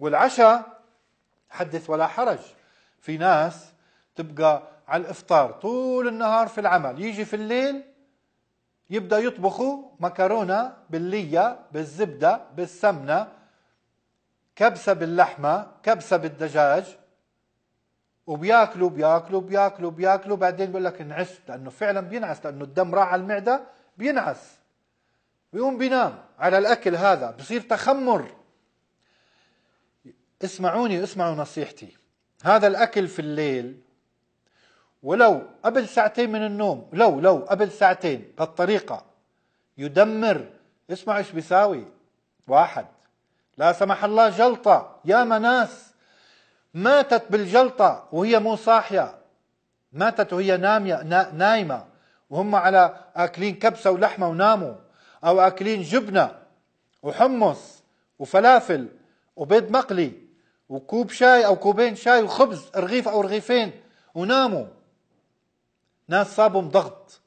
والعشاء حدث ولا حرج. في ناس تبقى على الإفطار طول النهار في العمل، يجي في الليل يبدأ يطبخوا مكرونة باللية بالزبدة بالسمنة، كبسة باللحمة، كبسة بالدجاج، وبياكلوا بياكلوا بياكلوا بياكلوا، بعدين بيقول لك انعست، لأنه فعلا بينعس، لأنه الدم راح على المعدة بينعس، بيقوم بينام على الأكل هذا، بصير تخمر. اسمعوني، اسمعوا نصيحتي، هذا الأكل في الليل ولو قبل ساعتين من النوم، لو قبل ساعتين بهالطريقة يدمر. اسمعوا ايش بيساوي. واحد، لا سمح الله جلطة، يا ناس ماتت بالجلطة وهي مو صاحية، ماتت وهي نايمة وهم على آكلين كبسة ولحمة وناموا، أو آكلين جبنة وحمص وفلافل وبيض مقلي وكوب شاي أو كوبين شاي وخبز رغيف أو رغيفين وناموا. ناس صابهم ضغط،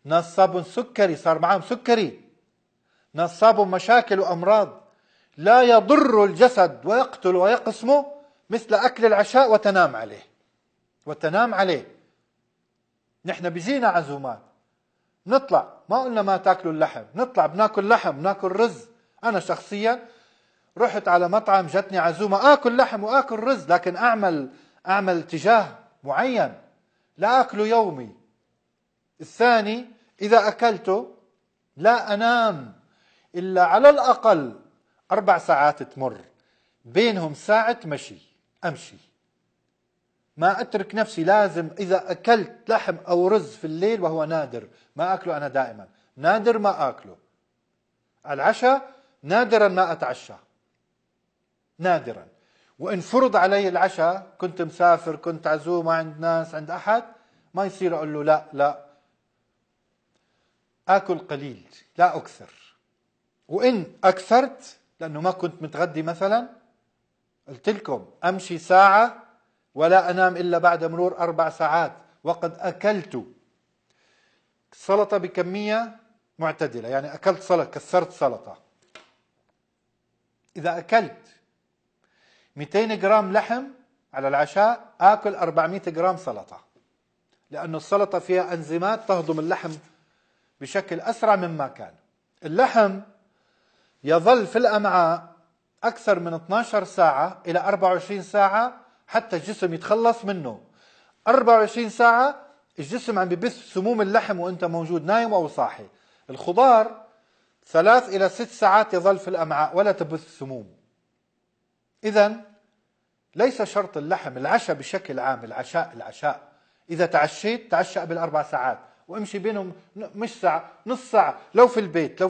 ناس صابهم سكري، صار معهم سكري، ناس صابهم مشاكل وأمراض لا يضر الجسد ويقتل ويقسمه مثل أكل العشاء وتنام عليه. وتنام عليه. نحن بيجينا عزومات نطلع، ما قلنا ما تاكلوا اللحم، نطلع بناكل لحم بناكل رز. أنا شخصيا رحت على مطعم جتني عزومة آكل لحم وآكل رز، لكن أعمل اتجاه معين، لا أكله يومي. الثاني، إذا أكلته لا أنام إلا على الأقل 4 ساعات تمر بينهم ساعة مشي، أمشي، ما أترك نفسي. لازم إذا أكلت لحم أو رز في الليل، وهو نادر، ما أكله أنا دائما، نادر ما أكله. العشاء نادرا ما أتعشى، نادرا. وإن فرض علي العشاء، كنت مسافر، كنت عزومة عند ناس عند أحد، ما يصير أقول له لا آكل قليل، لا أكثر. وإن أكثرت لأنه ما كنت متغدي مثلا، قلت لكم أمشي ساعة ولا أنام إلا بعد مرور 4 ساعات وقد أكلت. سلطة بكمية معتدلة، يعني أكلت سلطة، كسرت سلطة. إذا أكلت 200 جرام لحم على العشاء، آكل 400 جرام سلطة، لأنه السلطة فيها أنزيمات تهضم اللحم بشكل أسرع مما كان. اللحم يظل في الأمعاء أكثر من 12 ساعة إلى 24 ساعة حتى الجسم يتخلص منه. 24 ساعة الجسم عم ببث سموم اللحم وانت موجود نايم أو صاحي. الخضار 3 إلى 6 ساعات يظل في الأمعاء ولا تبث سموم. إذن ليس شرط اللحم. العشاء بشكل عام، العشاء إذا تعشيت تعشى قبل 4 ساعات وامشي بينهم، مش ساعة، نص ساعة، لو في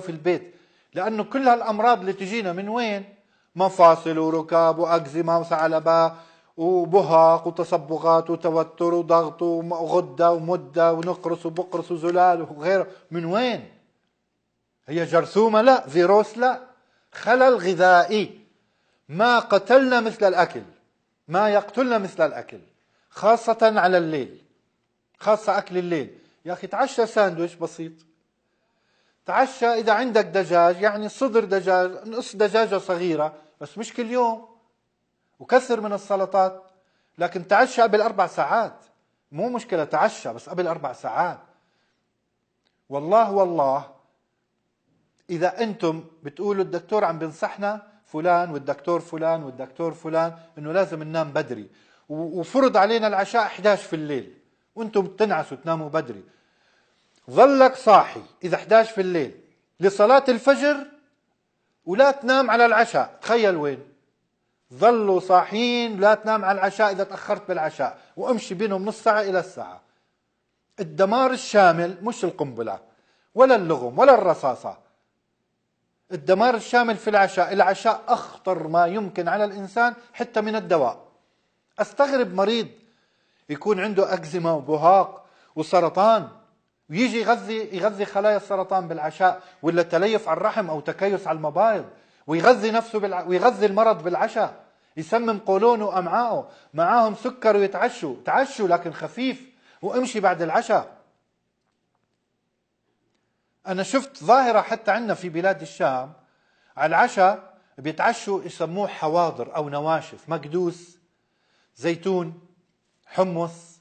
البيت. لأنه كل هالأمراض اللي تجينا من وين؟ مفاصل وركاب وأكزيما وثعلبة وبهاق وتصبغات وتوتر وضغط وغدة ومدة ونقرس وبقرس وزلال وغيره. من وين؟ هي جرثومة؟ لا. فيروس؟ لا. خلل غذائي. ما قتلنا مثل الأكل، ما يقتلنا مثل الأكل، خاصة على الليل، خاصة أكل الليل. يا أخي تعشى ساندويش بسيط، تعشى إذا عندك دجاج، يعني صدر دجاج، نص دجاجة صغيرة، بس مش كل يوم، وكثر من السلطات. لكن تعشى قبل 4 ساعات، مو مشكلة تعشى بس قبل 4 ساعات. والله إذا أنتم بتقولوا الدكتور عم بنصحنا فلان والدكتور فلان والدكتور فلان إنه لازم ننام بدري، وفرض علينا العشاء 11 في الليل وأنتم بتنعسوا تناموا بدري، ظلك صاحي إذا 11 في الليل لصلاة الفجر ولا تنام على العشاء، تخيل وين؟ ظلوا صاحيين، لا تنام على العشاء إذا تأخرت بالعشاء، وامشي بينهم نص ساعة إلى الساعة. الدمار الشامل، مش القنبلة ولا اللغم ولا الرصاصة، الدمار الشامل في العشاء. العشاء أخطر ما يمكن على الإنسان حتى من الدواء. أستغرب مريض يكون عنده أكزيما وبهاق وسرطان ويجي يغذي خلايا السرطان بالعشاء، ولا تليف على الرحم أو تكيس على المبايض، ويغذي نفسه ويغذي المرض بالعشاء، يسمم قولونه وأمعائه، معاهم سكر ويتعشوا. تعشوا لكن خفيف وامشي بعد العشاء. أنا شفت ظاهرة حتى عندنا في بلاد الشام، على العشاء بيتعشوا يسموه حواضر أو نواشف، مكدوس، زيتون، حمص،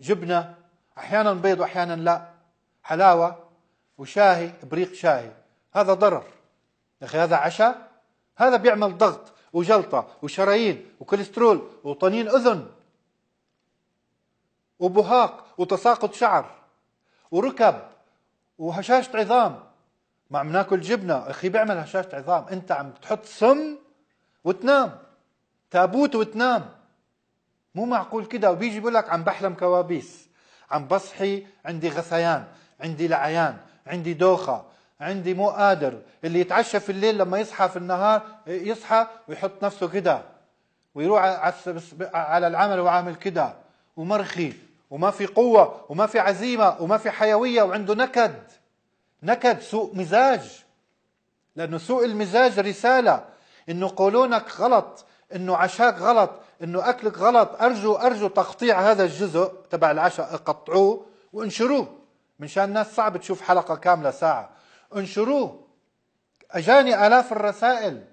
جبنة، أحيانا بيض وأحيانا لا، حلاوة وشاهي، بريق شاهي. هذا ضرر يا أخي، هذا عشاء؟ هذا بيعمل ضغط وجلطة وشرايين وكوليسترول وطنين أذن وبهاق وتساقط شعر وركب وهشاشة عظام. ما عم ناكل جبنة أخي بيعمل هشاشة عظام. أنت عم تحط سم وتنام، تابوت وتنام. مو معقول كده. وبيجي بيقول لك عم بحلم كوابيس، عم بصحي عندي غثيان، عندي لعيان، عندي دوخة، عندي مو قادر. اللي يتعشى في الليل لما يصحى في النهار يصحى ويحط نفسه كده ويروح على العمل وعامل كده ومرخي وما في قوة وما في عزيمة وما في حيوية وعنده نكد. نكد، سوء مزاج. لأنه سوء المزاج رسالة إنه قولونك غلط، إنه عشاك غلط، إنه أكلك غلط. أرجو تقطيع هذا الجزء تبع العشاء، قطعوه وانشروه منشان الناس صعب تشوف حلقة كاملة ساعة. انشروه. أجاني آلاف الرسائل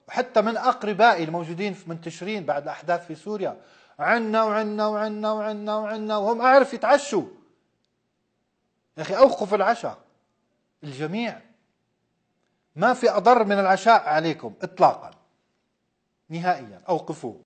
حتى من أقربائي الموجودين منتشرين بعد الأحداث في سوريا، عنا وعنا وعنا وعنا وعنا، وهم أعرف يتعشوا. يا أخي أوقف العشاء الجميع. ما في أضر من العشاء عليكم إطلاقا، نهائيا أوقفوه.